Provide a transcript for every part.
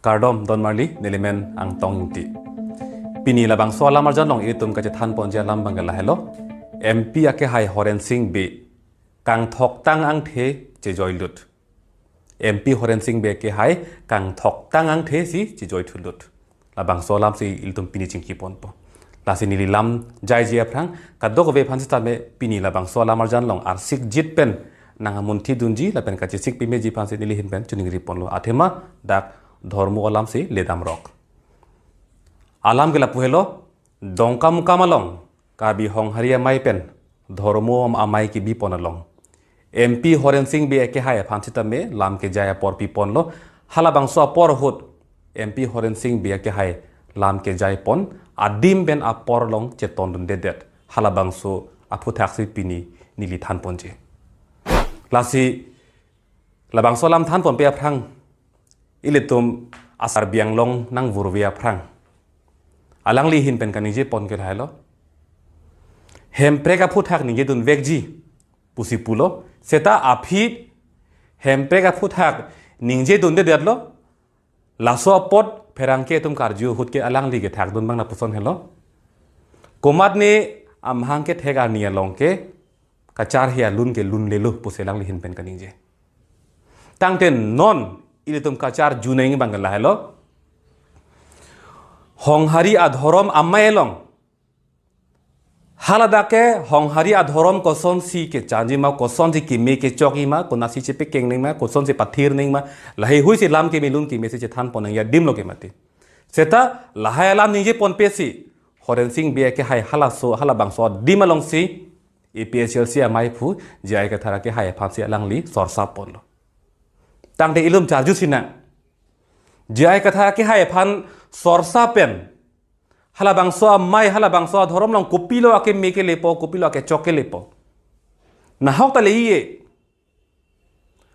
Kardom Don Marley Nilimen Ang Tong Ti Pini Labang Sola Marjanong Itum Kajatan Ponja Lambangala Hello MP Ake Hai Horen Singh Be Kang Thok Tang Ang The Jejoy Lut MP Horen Singh Be Ke Hai Kang Thok Tang Ang The Si Jejoy Tu Lut Labang Solam Si Iltum Pini Chingki Ponpo Lasi Nililam Jai Jia Prang Kadok Ve Pansita Me Pini Labang Sola Marjanong Arsik Jit Pen Nangamunti Dunji Lapen Kachisik Pimeji Pansi Nilihin Pen Chuning Riponlo Atema Dak Dhormu Alam Si Ledam Rock Alam Gila Puhelo Dongka Mukamalong Kabi Hong Haria Mai Pen Dhormu Amai Ki Biponalong MP Horen Singh Be Eke Hai Pansita Me Lam Ke Jaya Por Piponlo Halabang So Por Hut MP Horen Singh Be Eke Hai Lam Ke Jaya Pon Adim Ben Apor Long Cheton Dun Dedet Halabang So Aputaksi Pini Nili Than Ponje Lasi Labang So Lam Than Pon Pe Prang Ilitum Asar Biang Long Nang Vurvia Prang Alang Lihin Pen Kanije Pon Ke Hailo Hempreka Putak Nije Dun Vekji Pusi Pulo Seta Api Hempreka Putak Ninje Dun Dedlo Laso Pot Perangke Tum Karju Hutke Alang Lige Tag Dun Bang Na Puson Hello Komat Ne Amhangke Tega Nia Longke Kachar Hia Lun Ke Lun Lelu Puselang Lihin Pen Kanije Tangten Non Ilitum Kachar Juneng Bangala Hello Honghari Adhorom Amaelong Haladake Honghari Adhorom Koson Si Ke Chanjima Koson Si Ki Me Ke Chokima Konasi Chepe Keng Ningma Koson Si Pathir Ningma Lahi Hui Si Lam Ke Milun Ki Mesi Chethan Ponang Ya Dim Lo Ke Mati Seta Lahai Alam Nije Pon Pesi Horen Singh Be Ke Hai Halaso Halabang So Dimalong Si EPSL Si Amai Pu Jai Ke Thara Ke Hai Phansi Alang Li Sorsa Pon Lo Tang De Ilum Charju Sina Jai Ke Thara Ke Hai Phan Sorsa Pen Halabang So Mai Halabang So Dhorom Long Kupilo Ake Meke Lepo Kupilo Ake Choke Lepo Na Hau Ta Leiye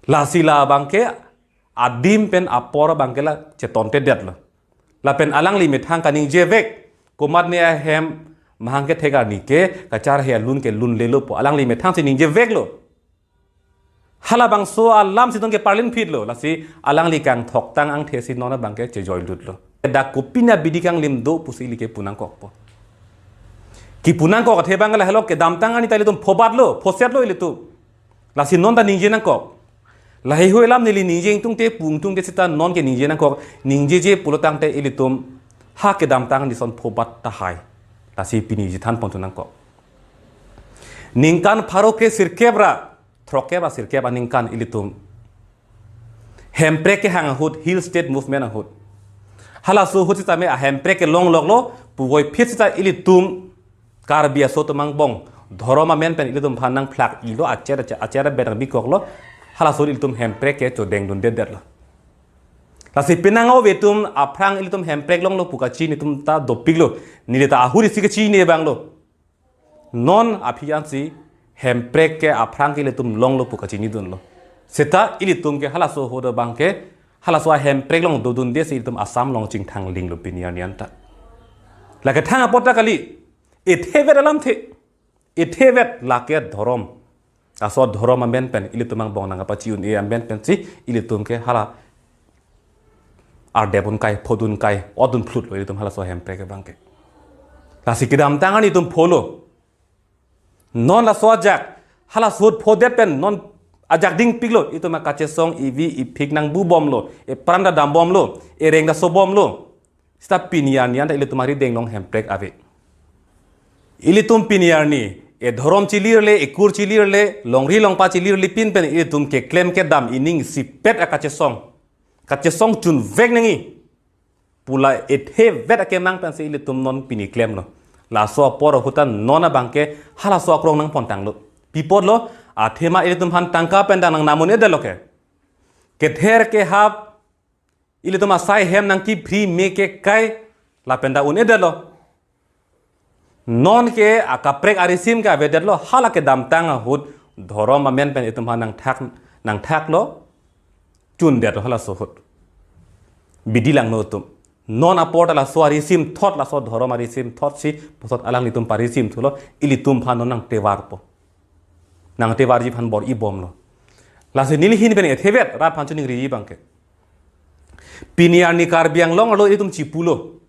Lasila Bangke Adim Pen Apor Bangkela Chetonte Detlo La Pen Alang Li Mithang Kaning Jevek Kumat Ne Hem Mahangke Thega Nike Kachar Hia Lun Ke Lun Lelo Po Alang Li Mithang Si Ning Jevek Lo Halabang So Alam Si Tong Ke Parlin Pit Lo Lasi Alang Li Kang Thok Tang Ang Thesi Nona Bangke Chejoy Lut Lo Da Kupina Bidikang Lim Do Pusili Ke Punang Kok Po Ki Punang Kok The Bangala Hello Ke Dam Tang Ani Tali Tum Phobat Lo Phosiat Lo Ilitu Lasi Non Da Ningje Nang Kok Lahi Hu Elam Nili Ningje Tung Te Pung Tung Te Sita Non Ke Ningje Nang Kok Ningje Je Pulotang Te Ilitum Ha Ke Dam Tang Ni Son Phobat Ta Hai Lasi Pini Jitan Pontu Nang Kok Ningkan Pharo Ke Sirkebra Throkeba Sirkeba Ningkan Ilitum Hempre Ke Hang Hut Hill State Movement Hut Hala so hutita me a hempre ke long loglo puwoi phitita ilitum karbia soto mangbong dhoroma men pen ilitum phanang phlak ilo achera berang bikoklo hala so ilitum hempre ke chodeng dun dedderlo lasi pinango vetum aprang ilitum hempre long lo pukachi nitum ta dopiglo nilita ahuri sikachi ne banglo non aphiansi hempre ke aprang ke ilitum long lo pukachi ni dunlo seta ilitum ke hala so hodo bangke Halaswa hemprek long dodun des itum asam long ching thang ling lo pinian yanta la ka thang apota kali ethevet alam the ethevet laket dhorom aso dhorom amben pen ilitumang bong nanga pachiun e amben pen si ilitum ke hala ar debun kai phodun kai odun phlut lo ilitum halaswa hemprek bangke la sikidam tangan itum pholo non la so jak hala sud phodet pen non Ajak ding piglo itu makache song ivi ipik nang bu bom lo e pranda dam bom lo e renga so bom lo sta pinian yan ile tumari deng long hemprek ave ile tum piniar ni e dhorom chilir le e kur chilir le longri longpa chilir le pin pen ile tum ke claim ke dam ining si pet akache song chun vek nangi pula e the vet ake mang pen se ile tum non pini claim lo la so por hutan nona bangke hala so krong nang pontang lo pipot lo Athema ilitum han tangka pendang nang namun edaloke kether ke hab ilitum asai hem nang ki free me ke kai la penda un edalo non ke akaprek arisim ka vedalo hala ke dam tanga hud dhorom amen pen itum han nang thak lo chun det hala so hud bidilang no tum non aport la so arisim thot la so dhorom arisim thot si posot alang litum parisim thulo ilitum phan nang tewar po Nang te warji phan bor i bom lo la se nil hin ben ethevet rat phan chuning ri bangke piniar ni kar biang long lo itum cipulo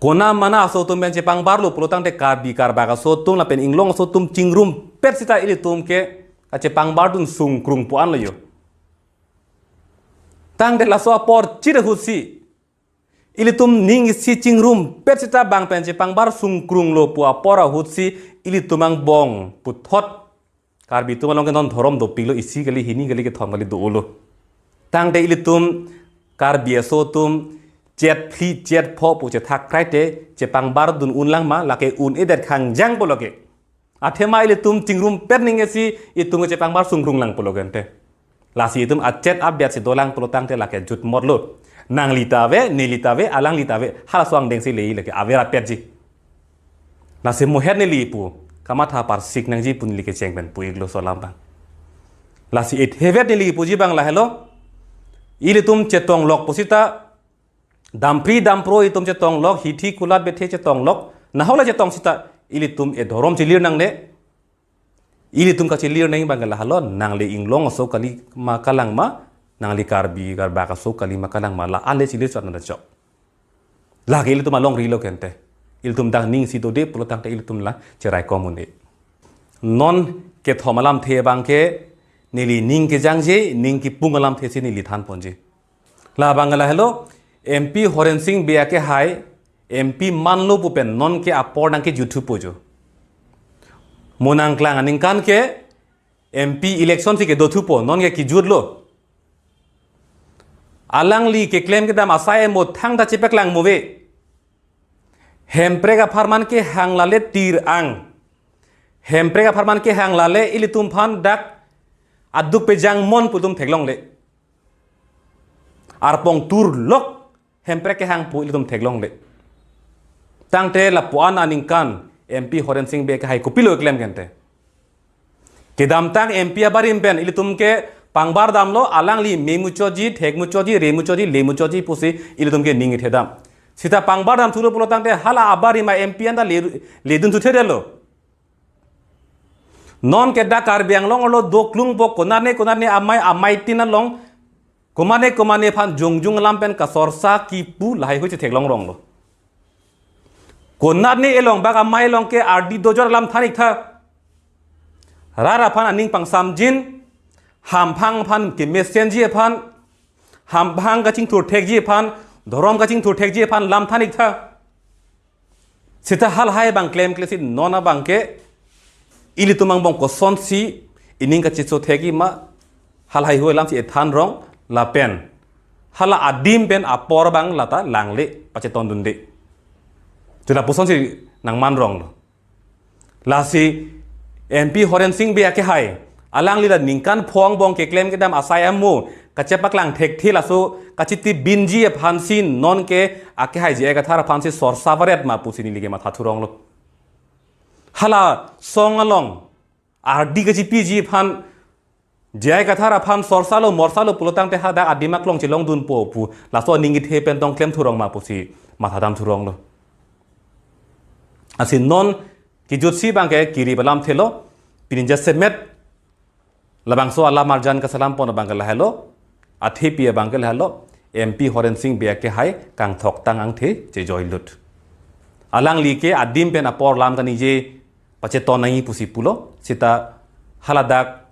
kona mana so tum ben cepang barlo pulo tang te kar bi kar baga so tum la pen inglong so tum cingrum persita ili tum ke ka cepang bar dun sung krung puan lo yo tang de la so apor chire husi ili tum ning si cingrum persita bang pen cepang bar sung krung lo pu apora husi ili tumang bong puthot kar bi tum long ke non thorom do pilo isi gali hini gali ke thom gali do lo tang de ili tum kar bi so tum jet phi jet pho pu che thak krai te che pang bar dun un lang ma la ke un edet khang jang poloke athema ile tum cingrum pet ninge si itung che pang bar sung krung lang pologen te la si tum achet abiat si dolang polo tang te la ke jut mod lo nang litave ni litave alang litave hala swang deng si lei le ke avera pet ji la se mo het ne li pu kama tha par sik nang ji pun li ke cheng ben pu iglo so lam bang la si it hevet ni li pu ji bang la hello ile tum che tong lok posita dampri dampro itum che tong lok hithi kulat bethe che tong lok na hola che tong sita ilitum e dhorom chilir nang ne ilitum ka chilir nang bangala halon nang le inglong so kali ma kalang ma nang li karbi gar ba ka so kali ma kalang ma la ale chilir chat na chok la ke ilitum long ri lo kente ilitum dang ning si do de pulo tang te ilitum la cherai komune non ke thomalam the bang ke nili ning ke jangje ning ki pungalam the si nili than ponje la bangala hello MP Horen Singh Bia ke hai MP manlo pupen non ke apor nang ke YouTube pojo monang klang aning kan ke MP election si ke do thupo non ke ki judlo alang li ke claim ke dam asai mo thang da chepek lang move hempre ga farman ke hang lale tir ang hempre ga farman ke hang lale ilitum phan dak aduk pe jang mon putum theklong le arpong tur lok hempre ke hang pu ilitum theklong le tang te la puan aning kan MP Horen Singh Bia ke hai kopilo claim gente ke dam tang MP abarim pen ilitum ke pangbar damlo alang li memuchoji thekmuchoji remuchoji lemuchoji pusi ilitum ke ningi thedam sita pangbar dam thulo pulo tang te hala abari ma MP anda ledun thu thedelo non ke da kar biang long lo doklung bo konane amai tina long komane phan jungjung lampen ka sorsa ki pu lai hoche theklong rong lo konane elong baga mai long ke RD dojor lam thanik tha rara phan aning pang samjin ham phang phan ke messenger phan ham phang ka ching thur thek ji phan dhorom ka ching thur thek ji phan lam thanik tha sita hal hai bang claim klesit nona bang ke ili tumang bong ko son si ining ka chiso thegi ma hal hai hoi lam si ethan rong la pen hala adim pen apor bang lata langle pache ton dunde juna puson si nang man rong la si MP Horen Singh Bia ke hai alang lila ningkan phong bong ke claim ke dam asayam mu kachepak lang thek thila so kachiti binji e phansin non ke ake hai je ka thara phansi sor savaret ma pusini lige ma thaturong lo hala song along RD ka ji PG phan jai ka thara phan sorsalo morsalo pulotang te hada adimak long chilong dun po pu la so ningi the pen tong claim thurong ma pusi matha dam thurong lo asin non ki jutsi bang ke kiri balam thelo pininja semet labang so Allah marjan ka salam pon bang la hello athi pi bang ke hello MP Horen Singh Bia ke hai kang thok tang ang the je joy lut alang li ke adim pen apor lam ka ni je pache to nai pusi pulo sita haladak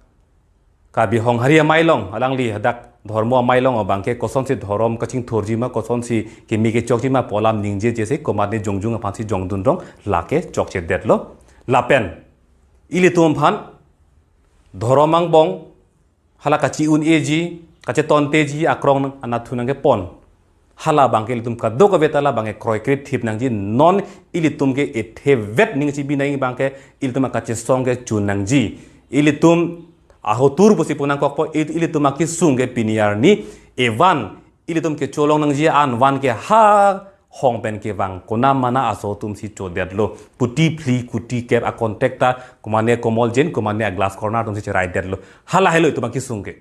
ka bi hong haria mailong alang li hadak dharmo mailong bang ke koson si dhorom kaching thorji ma koson si ke mi ke chokji ma polam ningje jese komane jongjung phansi jongdun rong lake chokche detlo lapen ili tum phan dhoromang bong hala kachi un eji kache ton teji akrong anathunang ke pon hala bangke litum ka do ka betala bange kroi krit thip nang ji non ilitum ke ethe vet ning chi binai bangke ilitum ka che song ke chun nang ji ilitum aho tur pusi punang kok po ilitum ki sung ke piniar ni evan ilitum ke cholong nang ji an wan ke ha hong pen ke wang kona mana aso tum si chodet lo puti pli kuti kep a contacta kumane komol jen kumane a glass corner tum si rai det lo hala helo tum ki sung ke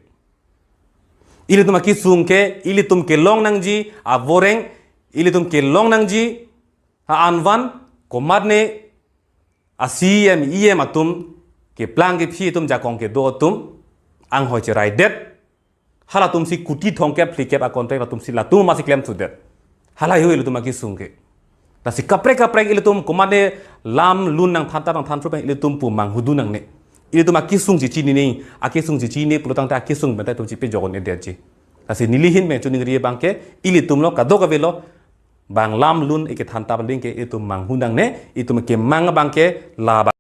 ilitum ki sung ke ilitum ke long nang ji a voreng ilitum ke long nang ji a anwan komadne a cm atum ke plang ke phi tum jakong ke do tum ang hoi che rai det hala tumsi kuti thongkep flikep a contract la tumsi la tum masih claim sudet hala yu ilu tumaki sungke tasi kaprek ilu tum komande lam lun nang than trup ilu tum pumang hudu nang ne ilu tumaki sung cici ni aki sung cici ni pulutang ta aki sung bentai tum cipe jogon ne derji tasi nilihin me chuning rie bangke ilu tum lo kado kavelo bang lam lun ike than ta bling ke itu mang hundang ne itu ke mang bangke la